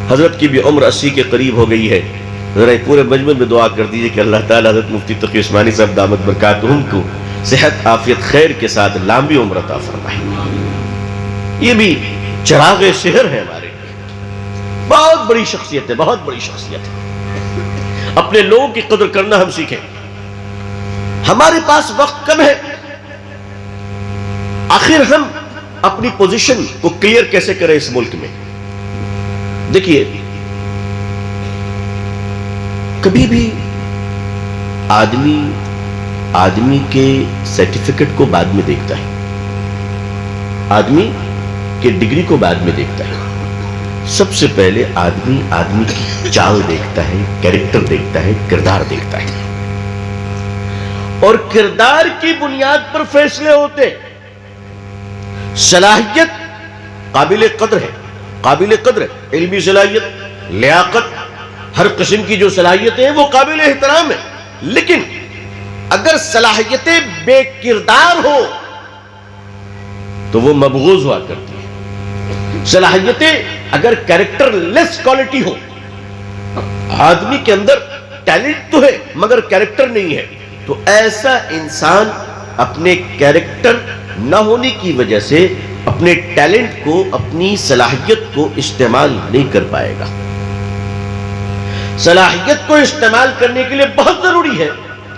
حضرت کی بھی عمر 80 کے قریب ہو گئی ہے. ذرا پورے مجمع میں دعا کر دیجئے کہ اللہ تعالیٰ حضرت مفتی تقی عثمانی صاحب دامت برکاتہم کو صحت عافیت خیر کے ساتھ لمبی عمر عطا فرمائے. یہ بھی چراغ شہر ہے ہمارے, بہت بڑی شخصیت ہے, بہت بڑی شخصیت ہے. اپنے لوگوں کی قدر کرنا ہم سیکھیں. ہمارے پاس وقت کم ہے, آخر ہم اپنی پوزیشن کو کلیئر کیسے کریں اس ملک میں؟ دیکھیے, کبھی بھی آدمی کے سرٹیفکیٹ کو بعد میں دیکھتا ہے, آدمی کے ڈگری کو بعد میں دیکھتا ہے. سب سے پہلے آدمی کی چال دیکھتا ہے, کیریکٹر دیکھتا ہے, کردار دیکھتا ہے, اور کردار کی بنیاد پر فیصلے ہوتے. صلاحیت قابل قدر ہے, علمی صلاحیت, لیاقت, ہر قسم کی جو صلاحیتیں ہیں وہ قابل احترام ہیں. لیکن اگر صلاحیتیں بے کردار ہو تو وہ مبغوض ہوا کرتی ہیں. صلاحیتیں اگر کیریکٹر لیس کوالٹی ہو, آدمی کے اندر ٹیلنٹ تو ہے مگر کیریکٹر نہیں ہے, تو ایسا انسان اپنے کیریکٹر نہ ہونے کی وجہ سے اپنے ٹیلنٹ کو, اپنی صلاحیت کو استعمال نہیں کر پائے گا. صلاحیت کو استعمال کرنے کے لیے بہت ضروری ہے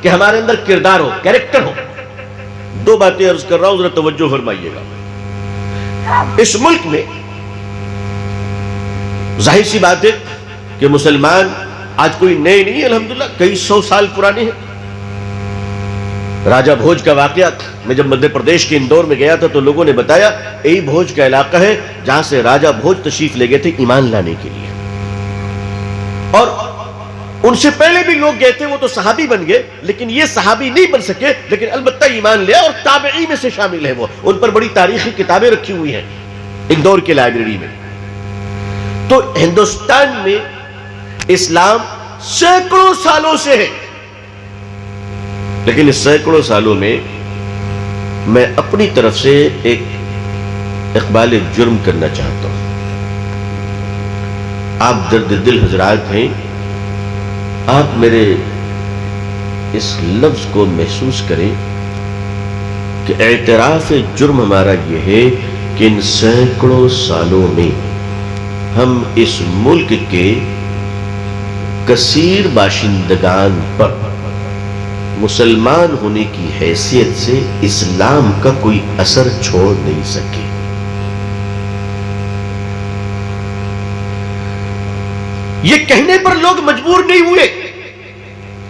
کہ ہمارے اندر کردار ہو, کیریکٹر ہو. دو باتیں عرض کر رہا ہوں, ذرا توجہ فرمائیے گا. اس ملک میں ظاہر سی بات ہے کہ مسلمان آج کوئی نئے نہیں, الحمدللہ کئی 100 سال پرانے ہیں. راجہ بھوج کا واقعہ, میں جب مدھیہ پردیش کے اندور میں گیا تھا تو لوگوں نے بتایا یہی بھوج کا علاقہ ہے جہاں سے راجہ بھوج تشریف لے گئے تھے ایمان لانے کے لیے. اور ان سے پہلے بھی لوگ گئے تھے, وہ تو صحابی بن گئے, لیکن یہ صحابی نہیں بن سکے, لیکن البتہ ایمان لیا اور تابعی میں سے شامل ہیں. وہ ان پر بڑی تاریخی کتابیں رکھی ہوئی ہیں اندور کے لائبریری میں. تو ہندوستان میں اسلام سینکڑوں سالوں سے ہے, لیکن اس سینکڑوں سالوں میں میں اپنی طرف سے ایک اقبال جرم کرنا چاہتا ہوں. آپ درد دل حضرات ہیں، آپ میرے اس لفظ کو محسوس کریں کہ اعتراف جرم ہمارا یہ ہے کہ ان سینکڑوں سالوں میں ہم اس ملک کے کثیر باشندگان پر مسلمان ہونے کی حیثیت سے اسلام کا کوئی اثر چھوڑ نہیں سکے۔ یہ کہنے پر لوگ مجبور نہیں ہوئے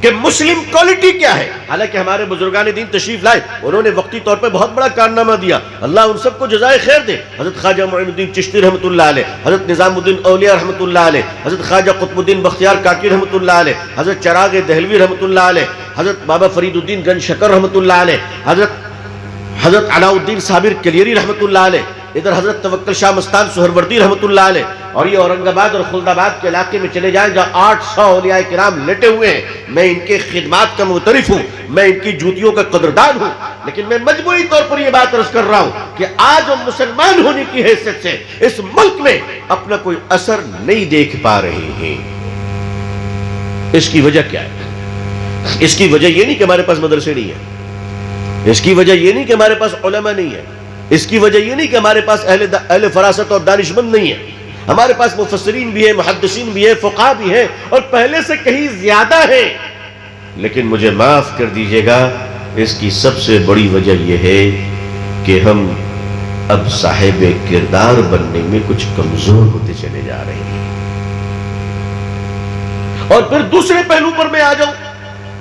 کہ مسلم کوالٹی کیا ہے، حالانکہ ہمارے بزرگان دین تشریف لائے، انہوں نے وقتی طور پہ بہت بڑا کارنامہ دیا، اللہ ان سب کو جزائے خیر دے۔ حضرت خواجہ معین الدین چشتی رحمۃ اللہ علیہ، حضرت نظام الدین اولیاء رحمۃ اللہ علیہ، حضرت خواجہ قطب الدین بختیار کاکی رحمۃ اللہ علیہ، حضرت چراغ دہلوی رحمۃ اللہ علیہ، حضرت بابا فرید الدین گنج شکر رحمۃ اللہ علیہ، حضرت علاء الدین صابر کلیری رحمۃ اللہ علیہ، ادھر حضرت توکل شاہ مستان سہروردی رحمۃ اللہ علیہ، اور یہ اورنگ آباد اور خلد آباد کے علاقے میں چلے جائیں جہاں 800 اولیاء کرام لیٹے ہوئے ہیں۔ میں ان کے خدمات کا معترف ہوں، میں ان کی جوتیوں کا قدردان ہوں، لیکن میں مجموعی طور پر یہ بات عرض کر رہا ہوں کہ آج ہم مسلمان ہونے کی حیثیت سے اس ملک میں اپنا کوئی اثر نہیں دیکھ پا رہے ہیں۔ اس کی وجہ کیا ہے؟ اس کی وجہ یہ نہیں کہ ہمارے پاس مدرسے نہیں ہیں، اس کی وجہ یہ نہیں کہ ہمارے پاس علماء نہیں ہے، اس کی وجہ یہ نہیں کہ ہمارے پاس اہل فراست اور دانشمند نہیں ہے، ہمارے پاس مفسرین بھی ہیں، محدثین بھی ہیں، فقہاء بھی ہیں، اور پہلے سے کہیں زیادہ ہیں، لیکن مجھے معاف کر دیجئے گا، اس کی سب سے بڑی وجہ یہ ہے کہ ہم اب صاحب کردار بننے میں کچھ کمزور ہوتے چلے جا رہے ہیں۔ اور پھر دوسرے پہلو پر میں آ جاؤں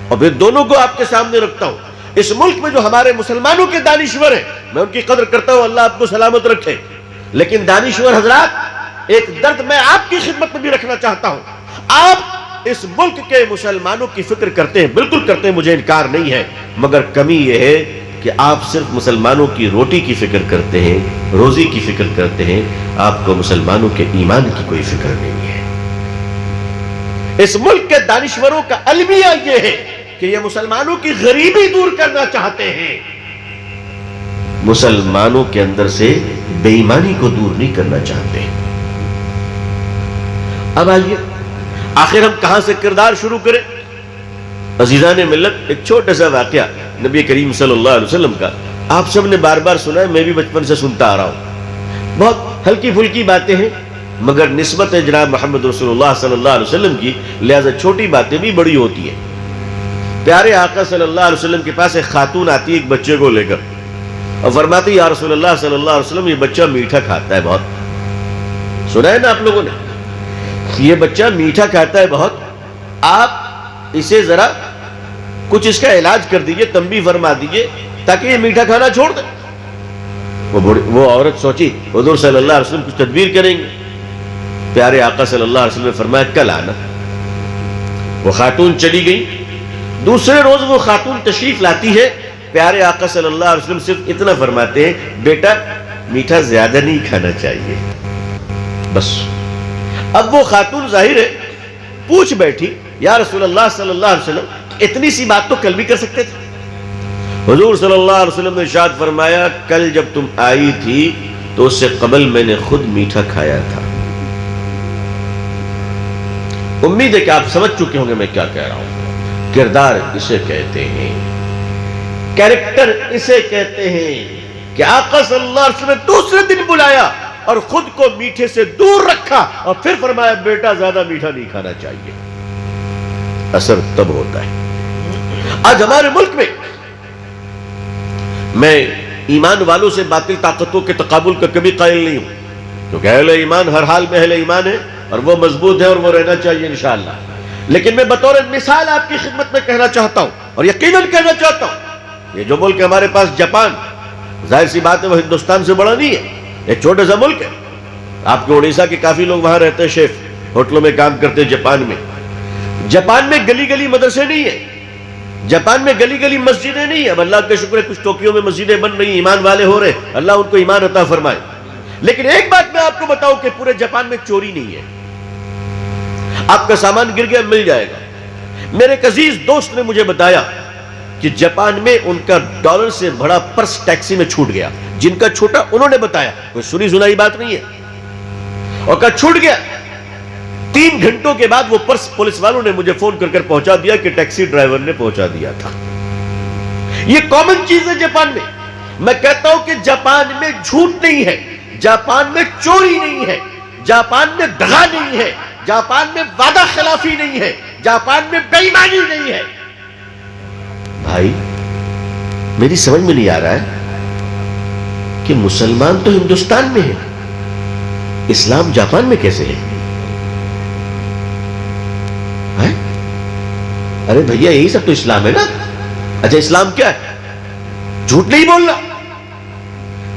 اور پھر دونوں کو آپ کے سامنے رکھتا ہوں۔ اس ملک میں جو ہمارے مسلمانوں کے دانشور ہیں، میں ان کی قدر کرتا ہوں، اللہ آپ کو سلامت رکھے، لیکن دانشور حضرات، ایک درد میں آپ کی خدمت میں بھی رکھنا چاہتا ہوں۔ آپ اس ملک کے مسلمانوں کی فکر کرتے ہیں، بالکل کرتے ہیں، مجھے انکار نہیں ہے، مگر کمی یہ ہے کہ آپ صرف مسلمانوں کی روٹی کی فکر کرتے ہیں، روزی کی فکر کرتے ہیں، آپ کو مسلمانوں کے ایمان کی کوئی فکر نہیں ہے۔ اس ملک کے دانشوروں کا المیہ یہ ہے کہ یہ مسلمانوں کی غریبی دور کرنا چاہتے ہیں، مسلمانوں کے اندر سے بے ایمانی کو دور نہیں کرنا چاہتے۔ اب آئیے، آخر ہم کہاں سے کردار شروع کریں؟ عزیزان ملت، ایک چھوٹا سا واقعہ نبی کریم صلی اللہ علیہ وسلم کا آپ سب نے بار بار سنا ہے، میں بھی بچپن سے سنتا آ رہا ہوں۔ بہت ہلکی پھلکی باتیں ہیں، مگر نسبت جناب محمد رسول اللہ صلی اللہ علیہ وسلم کی، لہذا چھوٹی باتیں بھی بڑی ہوتی ہیں۔ پیارے آقا صلی اللہ علیہ وسلم کے پاس ایک خاتون آتی ہے ایک بچے کو لے کر، اور فرماتی یا رسول اللہ صلی اللہ علیہ وسلم، یہ بچہ میٹھا کھاتا ہے بہت۔ سنا ہے نا آپ لوگوں نے، یہ بچہ میٹھا کھاتا ہے بہت، آپ اسے ذرا کچھ اس کا علاج کر دیجئے، تنبیہ فرما دیجئے تاکہ یہ میٹھا کھانا چھوڑ دے۔ وہ عورت سوچی حضور صلی اللہ علیہ وسلم کچھ تدبیر کریں گے۔ پیارے آقا صلی اللہ علیہ وسلم نے فرمایا کل آنا۔ وہ خاتون چلی گئی، دوسرے روز وہ خاتون تشریف لاتی ہے، پیارے آقا صلی اللہ علیہ وسلم صرف اتنا فرماتے ہیں بیٹا میٹھا زیادہ نہیں کھانا چاہیے، بس۔ اب وہ خاتون ظاہر ہے پوچھ بیٹھی یا رسول اللہ صلی اللہ علیہ وسلم، اتنی سی بات تو کل بھی کر سکتے تھے۔ حضور صلی اللہ علیہ وسلم نے ارشاد فرمایا کل جب تم آئی تھی تو اس سے قبل میں نے خود میٹھا کھایا تھا۔ امید ہے کہ آپ سمجھ چکے ہوں گے میں کیا کہہ رہا ہوں۔ کردار اسے کہتے ہیں، کیریکٹر اسے کہتے ہیں کہ آقا صلی اللہ علیہ وسلم نے دوسرے دن بلایا اور خود کو میٹھے سے دور رکھا اور پھر فرمایا بیٹا زیادہ میٹھا نہیں کھانا چاہیے۔ اثر تب ہوتا ہے۔ آج ہمارے ملک میں ایمان والوں سے باطل طاقتوں کے تقابل کا کبھی قائل نہیں ہوں، کیونکہ اہل ایمان ہر حال میں اہل ایمان ہے اور وہ مضبوط ہے اور وہ رہنا چاہیے انشاءاللہ۔ لیکن میں بطور مثال آپ کی خدمت میں کہنا چاہتا ہوں اور یقیناً کہنا چاہتا ہوں، یہ جو ملک ہے ہمارے پاس جاپان، ظاہر سی بات ہے وہ ہندوستان سے بڑا نہیں ہے، ایک چھوٹا سا ملک ہے۔ آپ کے اڑیسہ کے کافی لوگ وہاں رہتے ہیں، شیف ہوٹلوں میں کام کرتے ہیں۔ جاپان میں گلی گلی مدرسے نہیں ہیں، جاپان میں گلی گلی مسجدیں نہیں ہیں۔ اب اللہ کا شکر ہے کچھ ٹوکیو میں مسجدیں بن رہی ہیں، ایمان والے ہو رہے، اللہ ان کو ایمان عطا فرمائے۔ لیکن ایک بات میں آپ کو بتاؤں کہ پورے جاپان میں چوری نہیں ہے، آپ کا سامان گر گیا مل جائے گا۔ میرے ایک عزیز دوست نے مجھے بتایا کہ جاپان میں ان کا ڈالر سے بڑا پرس ٹیکسی میں چھوٹ گیا، جن کا چھوٹا انہوں نے بتایا، کوئی سنی سنائی بات نہیں ہے، اور کہا چھوٹ گیا 3 گھنٹوں کے بعد وہ پرس پولیس والوں نے مجھے فون کر پہنچا دیا کہ ٹیکسی ڈرائیور نے پہنچا دیا تھا. یہ کامن چیز ہے جاپان میں. میں کہتا ہوں کہ جاپان میں جھوٹ نہیں ہے, جاپان میں چوری نہیں ہے, جاپان میں دغا نہیں ہے, جاپان میں وعدہ خلافی نہیں ہے, جاپان میں بے ایمانی نہیں ہے. بھائی میری سمجھ میں نہیں آ رہا ہے کہ مسلمان تو ہندوستان میں ہے, اسلام جاپان میں کیسے ہے؟ ارے بھیا یہی سب تو اسلام ہے نا. اچھا اسلام کیا ہے؟ جھوٹ نہیں بولنا.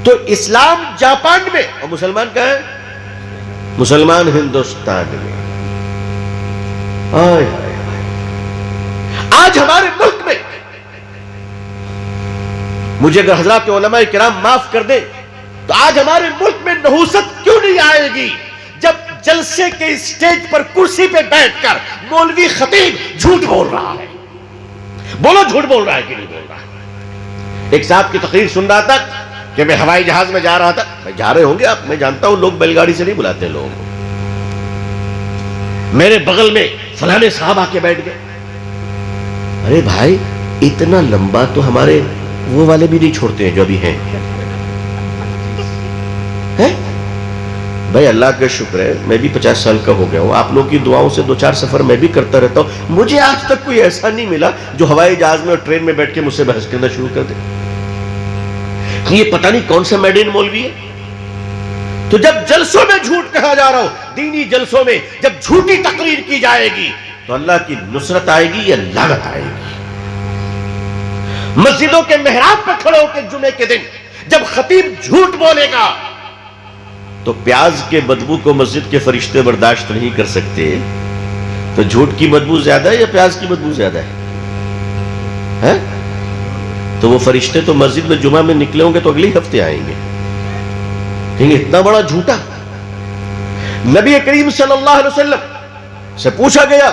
تو اسلام جاپان میں اور مسلمان کیا ہے؟ مسلمان ہندوستان میں. آج ہمارے ملک میں, مجھے اگر حضرات علماء کرام معاف کر دیں تو آج ہمارے ملک میں نحوست کیوں نہیں آئے گی جب جلسے کے اسٹیج پر کرسی پہ بیٹھ کر مولوی خطیب جھوٹ بول رہا ہے. بولو جھوٹ بول رہا ہے کہ نہیں بول رہا ہے؟ ایک صاحب کی تقریر سن رہا تھا کہ میں ہوائی جہاز میں جا رہا تھا. میں جا رہے ہوں گے آپ, میں جانتا ہوں لوگ بیل گاڑی سے نہیں بلاتے لوگوں کو. میرے بغل میں فلانے صاحب آ کے بیٹھ گئے. ارے بھائی اتنا لمبا تو ہمارے وہ والے بھی نہیں چھوڑتے ہیں جو ابھی ہیں. بھائی اللہ کا شکر ہے میں بھی 50 سال کا ہو گیا ہوں. آپ لوگوں کی دعاؤں سے 2-4 سفر میں بھی کرتا رہتا ہوں. مجھے آج تک کوئی ایسا نہیں ملا جو ہوائی جہاز میں اور ٹرین میں بیٹھ کے مجھ سے بحث کرنا شروع کر دے. یہ پتہ نہیں کون سا میڈ ان مولوی ہے. تو جب جلسوں میں جھوٹ کہا جا رہا ہو, دینی جلسوں میں جب جھوٹی تقریر کی جائے گی تو اللہ کی نصرت آئے گی یا لعنت آئے گی. مسجدوں کے محراب پہ کھڑے ہو کے جمعے کے دن جب خطیب جھوٹ بولے گا تو پیاز کے بدبو کو مسجد کے فرشتے برداشت نہیں کر سکتے. تو جھوٹ کی بدبو زیادہ ہے یا پیاز کی بدبو زیادہ ہے؟ تو وہ فرشتے تو مسجد میں جمعہ میں نکلے ہوں گے تو اگلی ہفتے آئیں گے. اتنا بڑا جھوٹا. نبی کریم صلی اللہ علیہ وسلم سے پوچھا گیا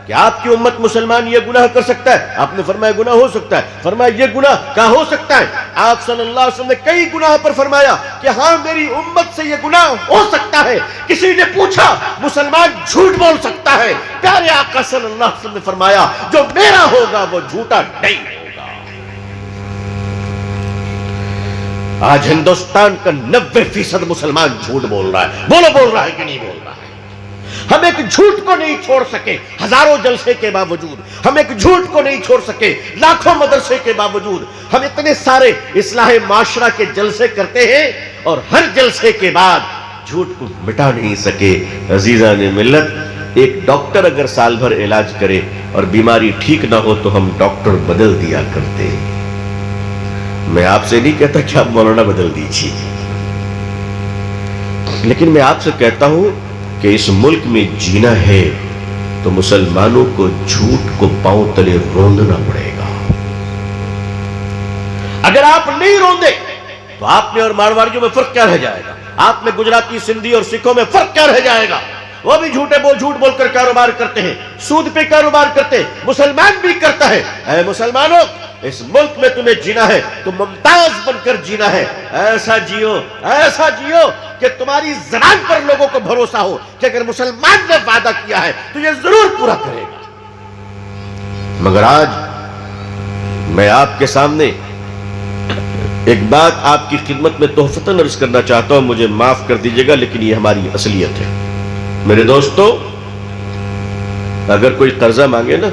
کہ آپ کی امت مسلمان یہ گناہ کر سکتا ہے؟ آپ نے فرمایا گناہ ہو سکتا ہے. فرمایا یہ گناہ کیا ہو سکتا ہے؟ آپ صلی اللہ علیہ وسلم نے کئی گناہ پر فرمایا کہ ہاں میری امت سے یہ گناہ ہو سکتا ہے. کسی نے پوچھا مسلمان جھوٹ بول سکتا ہے؟ پیارے آقا صلی اللہ علیہ وسلم نے فرمایا جو میرا ہوگا وہ جھوٹا نہیں ہوگا. آج ہندوستان کا 90% مسلمان جھوٹ بول رہا ہے. بولو بول رہا ہے کہ نہیں بول رہا ہے؟ ہم ایک جھوٹ کو نہیں چھوڑ سکے ہزاروں جلسے کے باوجود, ہم ایک جھوٹ کو نہیں چھوڑ سکے لاکھوں مدرسے کے باوجود. ہم اتنے سارے اصلاح معاشرہ کے جلسے کرتے ہیں اور ہر جلسے کے بعد جھوٹ کو مٹا نہیں سکے. عزیزان ملت, ایک ڈاکٹر اگر سال بھر علاج کرے اور بیماری ٹھیک نہ ہو تو ہم ڈاکٹر بدل دیا کرتے. میں آپ سے نہیں کہتا کہ آپ مولانا بدل دیجیے, لیکن میں آپ سے کہتا ہوں کہ اس ملک میں جینا ہے تو مسلمانوں کو جھوٹ کو پاؤں تلے روندنا پڑے گا. اگر آپ نہیں روندے تو آپ میں اور مارواڑیوں میں فرق کیا رہ جائے گا؟ آپ میں گجراتی, سندھی اور سکھوں میں فرق کیا رہ جائے گا؟ وہ بھی جھوٹ بول کر کاروبار کرتے ہیں, سود پہ کاروبار کرتے ہیں. مسلمان بھی کرتا ہے. اے مسلمانوں, اس ملک میں تمہیں جینا ہے تو ممتاز بن کر جینا ہے. ایسا جیو کہ تمہاری زبان پر لوگوں کو بھروسہ ہو کہ اگر مسلمان نے وعدہ کیا ہے تو یہ ضرور پورا کرے گا. مگر آج میں آپ کے سامنے ایک بات آپ کی خدمت میں تحفتاً عرض کرنا چاہتا ہوں. مجھے معاف کر دیجیے گا لیکن یہ ہماری اصلیت ہے. میرے دوستو, اگر کوئی قرضہ مانگے نا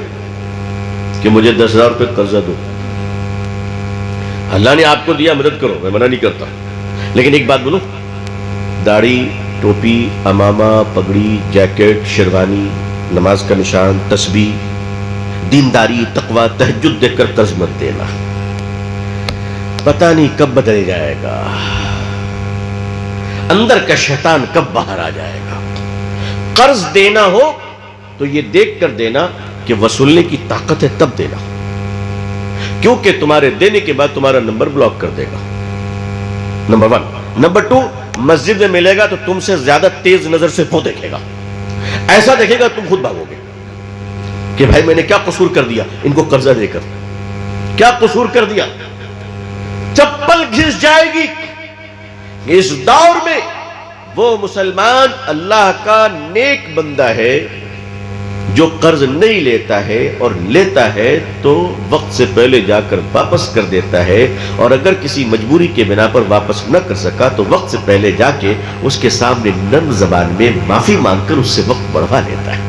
کہ مجھے 10,000 روپے قرضہ دو, اللہ نے آپ کو دیا مدد کرو, میں منع نہیں کرتا. لیکن ایک بات بولو, داڑھی, ٹوپی, امامہ, پگڑی, جیکٹ, شیروانی, نماز کا نشان, تسبیح, دینداری, تقوی, تہجد دیکھ کر قرض مت دینا. پتہ نہیں کب بدل جائے گا, اندر کا شیطان کب باہر آ جائے گا. قرض دینا ہو تو یہ دیکھ کر دینا کہ وصولنے کی طاقت ہے تب دینا, کیونکہ تمہارے دینے کے بعد تمہارا نمبر بلاک کر دے گا. نمبر 1. نمبر 2, مسجد میں ملے گا تو تم سے زیادہ تیز نظر سے وہ دیکھے گا. ایسا دیکھے گا تم خود بھاگو گے کہ بھائی میں نے کیا قصور کر دیا ان کو قرضہ دے کر, کیا قصور کر دیا. چپل گھس جائے گی. اس دور میں وہ مسلمان اللہ کا نیک بندہ ہے جو قرض نہیں لیتا ہے اور لیتا ہے تو وقت سے پہلے جا کر واپس کر دیتا ہے، اور اگر کسی مجبوری کے بنا پر واپس نہ کر سکا تو وقت سے پہلے جا کے اس کے سامنے نرم زبان میں معافی مانگ کر اس سے وقت بڑھوا لیتا ہے۔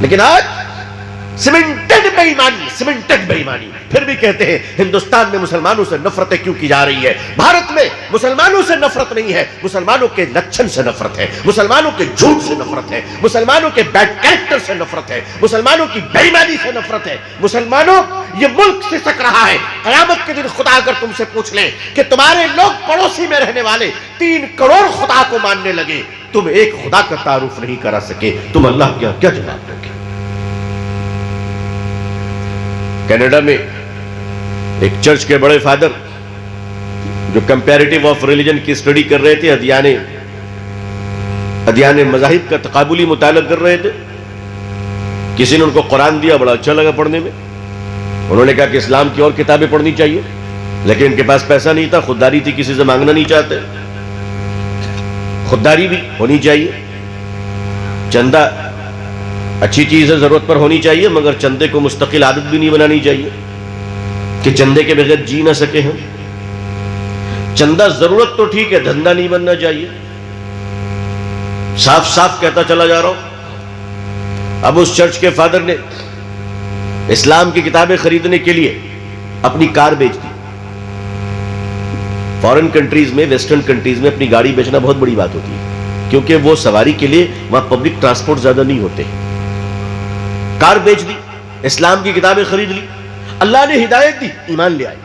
لیکن آج سیمنٹڈ بے ایمانی، پھر بھی کہتے ہیں ہندوستان میں مسلمانوں سے نفرتیں کیوں کی جا رہی ہے؟ بھارت میں مسلمانوں سے نفرت نہیں ہے، مسلمانوں کے لچھن سے نفرت ہے، مسلمانوں کے جھوٹ سے نفرت ہے، مسلمانوں کے بیڈ کیریکٹر سے نفرت ہے، مسلمانوں کی بے ایمانی سے نفرت ہے۔ مسلمانوں، یہ ملک سسک رہا ہے۔ قیامت کے دن خدا اگر تم سے پوچھ لیں کہ تمہارے لوگ پڑوسی میں رہنے والے 3 کروڑ خدا کو ماننے لگے، تم ایک خدا کا تعارف نہیں کرا سکے، تم اللہ کیا جواب دو گے؟ کینیڈا میں ایک چرچ کے بڑے فادر جو کمپیریٹیو آف ریلیجن کی اسٹڈی کر رہے تھے، ادیان مذاہب کا تقابلی مطالعہ کر رہے تھے، کسی نے ان کو قرآن دیا، بڑا اچھا لگا پڑھنے میں۔ انہوں نے کہا کہ اسلام کی اور کتابیں پڑھنی چاہیے، لیکن ان کے پاس پیسہ نہیں تھا، خودداری تھی، کسی سے مانگنا نہیں چاہتے۔ خودداری بھی ہونی چاہیے، چندہ اچھی چیز ہے، ضرورت پر ہونی چاہیے، مگر چندے کو مستقل عادت بھی نہیں بنانی چاہیے کہ چندے کے بغیر جی نہ سکے ہم۔ چندہ ضرورت تو ٹھیک ہے، دھندا نہیں بننا چاہیے۔ صاف صاف کہتا چلا جا رہا ہوں۔ اب اس چرچ کے فادر نے اسلام کی کتابیں خریدنے کے لیے اپنی کار بیچ دی۔ فورن کنٹریز میں، ویسٹرن کنٹریز میں اپنی گاڑی بیچنا بہت بڑی بات ہوتی ہے، کیونکہ وہ سواری کے لیے وہاں پبلک ٹرانسپورٹ زیادہ نہیں ہوتے۔ کار بیچ دی، اسلام کی کتابیں خرید لی، اللہ نے ہدایت دی، ایمان لے آئے۔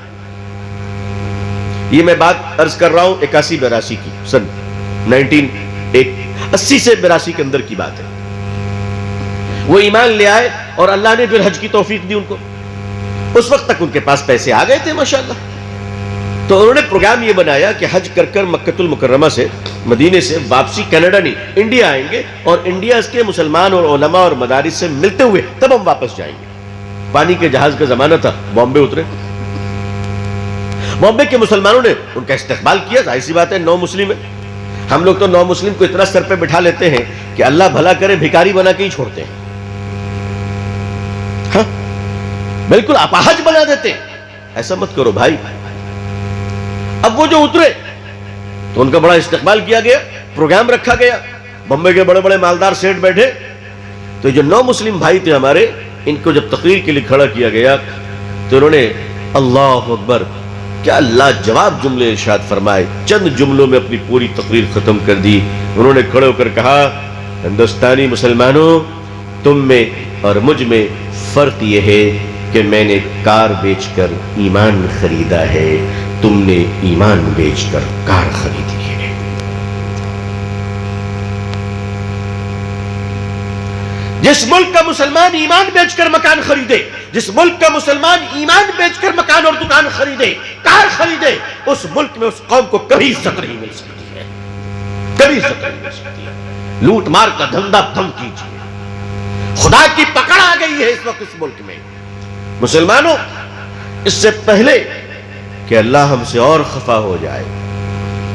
یہ میں بات عرض کر رہا ہوں 81-82 کی، سن 1980 سے 82 کے اندر کی بات ہے۔ وہ ایمان لے آئے اور اللہ نے پھر حج کی توفیق دی ان کو۔ اس وقت تک ان کے پاس پیسے آ گئے تھے ماشاءاللہ، تو انہوں نے پروگرام یہ بنایا کہ حج کر کر مکۃ المکرمہ سے، مدینے سے واپسی کینیڈا نہیں، انڈیا آئیں گے، اور انڈیا اس کے مسلمان اور علماء اور مدارس سے ملتے ہوئے تب ہم واپس جائیں گے۔ پانی کے جہاز کا زمانہ تھا، بامبے اترے۔ بامبے کے مسلمانوں نے ان کا استقبال کیا، ظاہر سی بات ہے، نو مسلم ہے۔ ہم لوگ تو نو مسلم کو اتنا سر پہ بٹھا لیتے ہیں کہ اللہ بھلا کرے بھکاری بنا کے ہی چھوڑتے ہیں، ہاں بالکل اپاہج بنا دیتے ہیں۔ ایسا مت کرو بھائی۔ اب وہ جو اترے تو ان کا بڑا استقبال کیا گیا، پروگرام رکھا گیا، بمبئی کے بڑے بڑے مالدار سیٹ بیٹھے، تو جو نو مسلم بھائی تھے ہمارے، ان کو جب تقریر کے لیے کھڑا کیا گیا تو انہوں نے اللہ اکبر، کیا لاجواب جملے ارشاد فرمائے، چند جملوں میں اپنی پوری تقریر ختم کر دی۔ انہوں نے کھڑے ہو کر کہا، ہندوستانی مسلمانوں، تم میں اور مجھ میں فرق یہ ہے کہ میں نے کار بیچ کر ایمان خریدا ہے، تم نے ایمان بیچ کر کار خریدی ہے۔ جس ملک کا مسلمان ایمان بیچ کر مکان خریدے، جس ملک کا مسلمان ایمان بیچ کر مکان اور دکان خریدے، کار خریدے، اس ملک میں اس قوم کو کبھی عزت نہیں مل سکتی ہے، کبھی عزت نہیں مل سکتی ہے۔ لوٹ مار کا دھندا بند کیجیے، خدا کی پکڑ آ گئی ہے اس وقت اس ملک میں۔ مسلمانوں، اس سے پہلے کہ اللہ ہم سے اور خفا ہو جائے،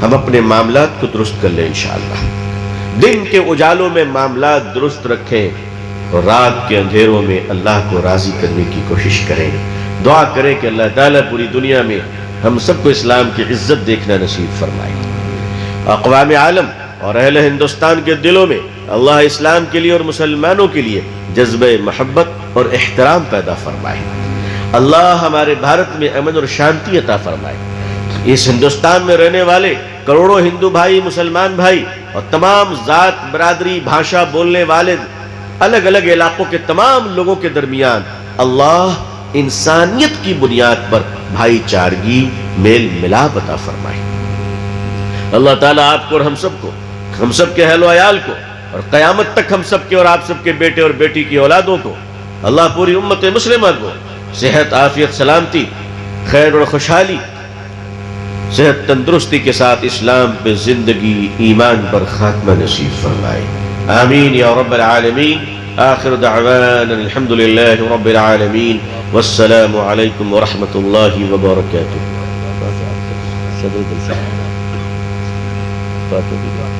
ہم اپنے معاملات کو درست کر لیں انشاءاللہ۔ دن کے اجالوں میں معاملات درست رکھیں اور رات کے اندھیروں میں اللہ کو راضی کرنے کی کوشش کریں۔ دعا کریں کہ اللہ تعالیٰ پوری دنیا میں ہم سب کو اسلام کی عزت دیکھنا نصیب فرمائے۔ اقوام عالم اور اہل ہندوستان کے دلوں میں اللہ اسلام کے لیے اور مسلمانوں کے لیے جذبہ محبت اور احترام پیدا فرمائے۔ اللہ ہمارے بھارت میں امن اور شانتی عطا فرمائے۔ اس ہندوستان میں رہنے والے کروڑوں ہندو بھائی، مسلمان بھائی اور تمام ذات، برادری، بھاشا بولنے والے الگ الگ علاقوں کے تمام لوگوں کے درمیان اللہ انسانیت کی بنیاد پر بھائی چارگی، میل ملاپ عطا فرمائے۔ اللہ تعالیٰ آپ کو اور ہم سب کو، ہم سب کے اہل و عیال کو، اور قیامت تک ہم سب کے اور آپ سب کے بیٹے اور بیٹی کی اولادوں کو، اللہ پوری امت مسلمہ کو صحت، عافیت، سلامتی، خیر اور خوشحالی، صحت تندرستی کے ساتھ اسلام پہ زندگی، ایمان پر خاتمہ نصیب فرمائے۔ آمین یا رب العالمین۔ آخر دعوانا الحمدللہ رب العالمین، والسلام علیکم ورحمۃ اللہ وبرکاتہ۔ فاتحة دعا.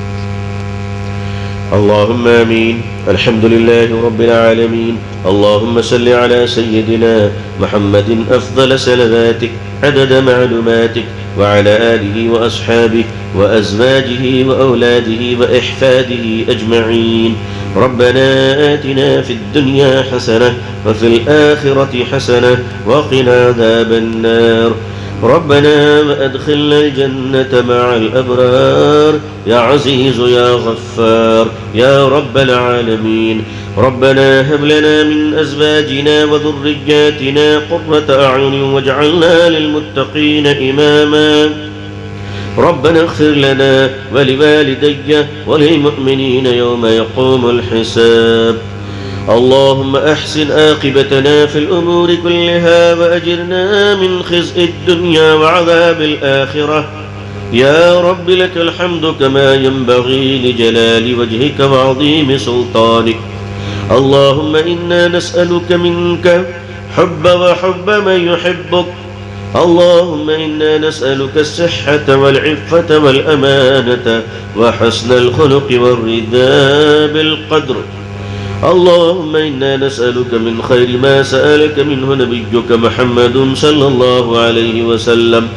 اللهم آمين. الحمد لله رب العالمين. اللهم صل على سيدنا محمد أفضل صلواتك عدد معلوماتك وعلى آله وأصحابه وأزواجه وأولاده وإحفاده أجمعين. ربنا آتنا في الدنيا حسنة وفي الآخرة حسنة وقنا عذاب النار. ربنا وأدخلنا الجنة مع الأبرار يا عزيز يا غفار يا رب العالمين. ربنا هب لنا من أزواجنا وذرياتنا قرة أعين واجعلنا للمتقين إماما. ربنا اغفر لنا ولوالدي وللمؤمنين يوم يقوم الحساب. اللهم أحسن عاقبتنا في الأمور كلها وأجرنا من خزي الدنيا وعذاب الآخرة. يا رب لك الحمد كما ينبغي لجلال وجهك وعظيم سلطانك. اللهم إنا نسألك منك حب وحب من يحبك. اللهم إنا نسألك الصحة والعفة والأمانة وحسن الخلق والرضا بالقدر. اللهم إنا نسألك من خير ما سألك منه نبيك محمد صلى الله عليه وسلم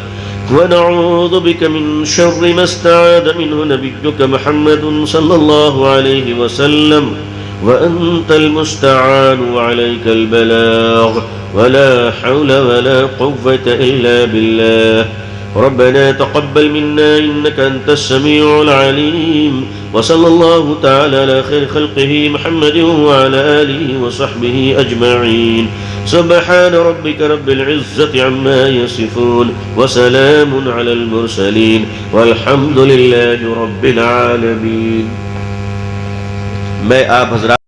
ونعوذ بك من شر ما استعاذ منه نبيك محمد صلى الله عليه وسلم وأنت المستعان وعليك البلاغ ولا حول ولا قوة إلا بالله. ربنا تقبل منا إنك أنت السميع العليم. وصلى الله تعالى على خير خلقه محمد وعلى آله وصحبه أجمعين. سبحان ربك رب العزة عما يصفون وسلام على المرسلين والحمد لله رب العالمين. میں آپ حضرات